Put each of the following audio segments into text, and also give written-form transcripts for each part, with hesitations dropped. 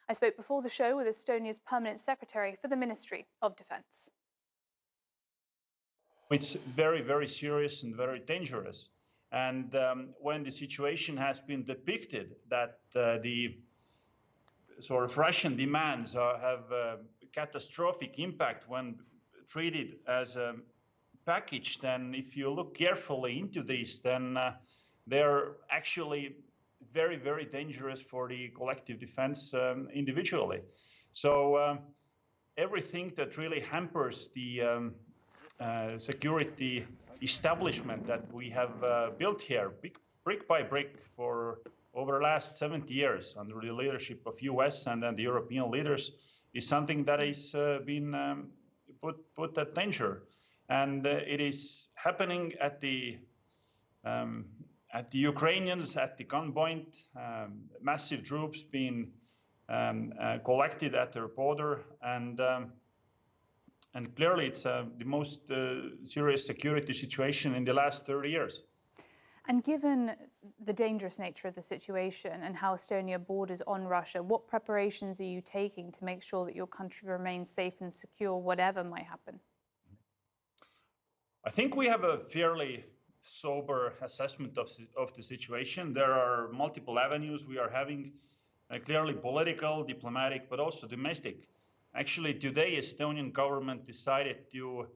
I spoke before the show with Estonia's permanent secretary for the Ministry of Defence. It's very, very serious and very dangerous. And when the situation has been depicted that the sort of Russian demands have a catastrophic impact when treated as a package, then if you look carefully into this, then they're actually very, very dangerous for the collective defense individually. So everything that really hampers the security establishment that we have built here, brick by brick, for over the last 70 years under the leadership of US and the European leaders, is something that is been put at danger. And it is happening at the Ukrainians at the gunpoint, massive troops being collected at their border, and clearly it's the most serious security situation in the last 30 years. And given the dangerous nature of the situation and how Estonia borders on Russia, what preparations are you taking to make sure that your country remains safe and secure, whatever might happen? I think we have a fairly sober assessment of the situation. There are multiple avenues we are having, clearly political, diplomatic, but also domestic. Actually, today, Estonian government decided to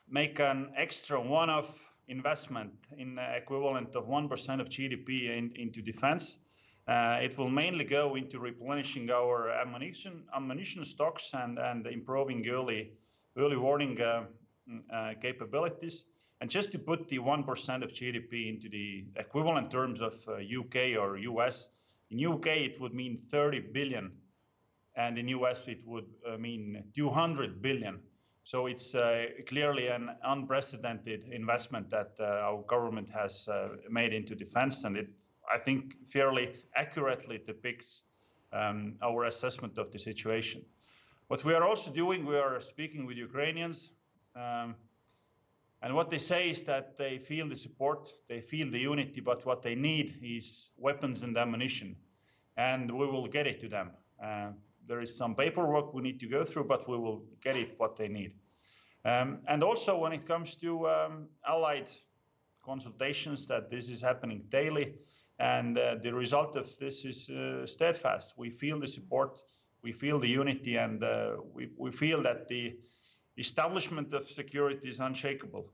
make an extra one-off investment in equivalent of 1% of GDP into defense. It will mainly go into replenishing our ammunition stocks and improving early warning capabilities. And just to put the 1% of GDP into the equivalent terms of UK or US, in UK it would mean 30 billion, and in US it would mean 200 billion. So it's clearly an unprecedented investment that our government has made into defense, and it, I think, fairly accurately depicts our assessment of the situation. What we are also doing, we are speaking with Ukrainians, and what they say is that they feel the support, they feel the unity, but what they need is weapons and ammunition, and we will get it to them. There is some paperwork we need to go through, but we will get it what they need. And also when it comes to allied consultations, that this is happening daily, and the result of this is steadfast. We feel the support, we feel the unity, and we feel that the establishment of security is unshakable.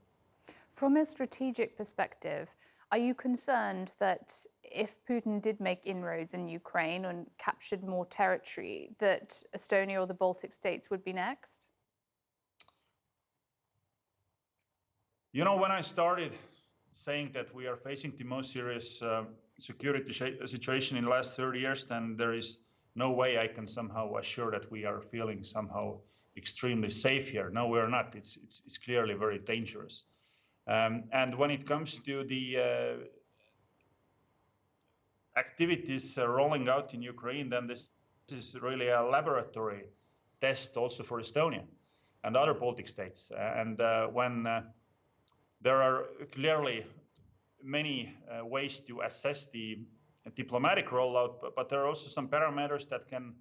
From a strategic perspective, are you concerned that if Putin did make inroads in Ukraine and captured more territory, that Estonia or the Baltic states would be next? You know, when I started saying that we are facing the most serious security situation in the last 30 years, then there is no way I can somehow assure that we are feeling somehow extremely safe here. No, we are not. It's clearly very dangerous. And when it comes to the activities rolling out in Ukraine, then this is really a laboratory test also for Estonia and other Baltic states. And when there are clearly many ways to assess the diplomatic rollout, but there are also some parameters that can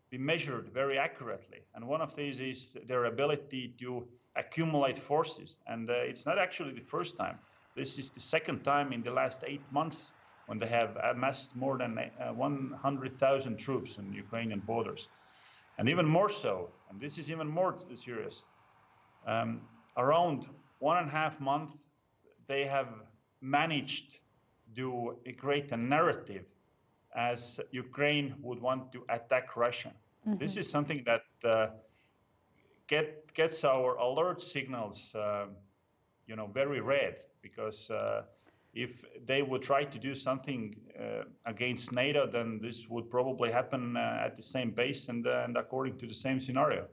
be measured very accurately. And one of these is their ability to accumulate forces. And it's not actually the first time. This is the second time in the last 8 months when they have amassed more than 100,000 troops on Ukrainian borders. And even more so, and this is even more serious, around 1.5 months, they have managed to create a narrative as Ukraine would want to attack Russia. Mm-hmm. This is something that gets our alert signals, very red, because if they would try to do something against NATO, then this would probably happen at the same pace and according to the same scenario.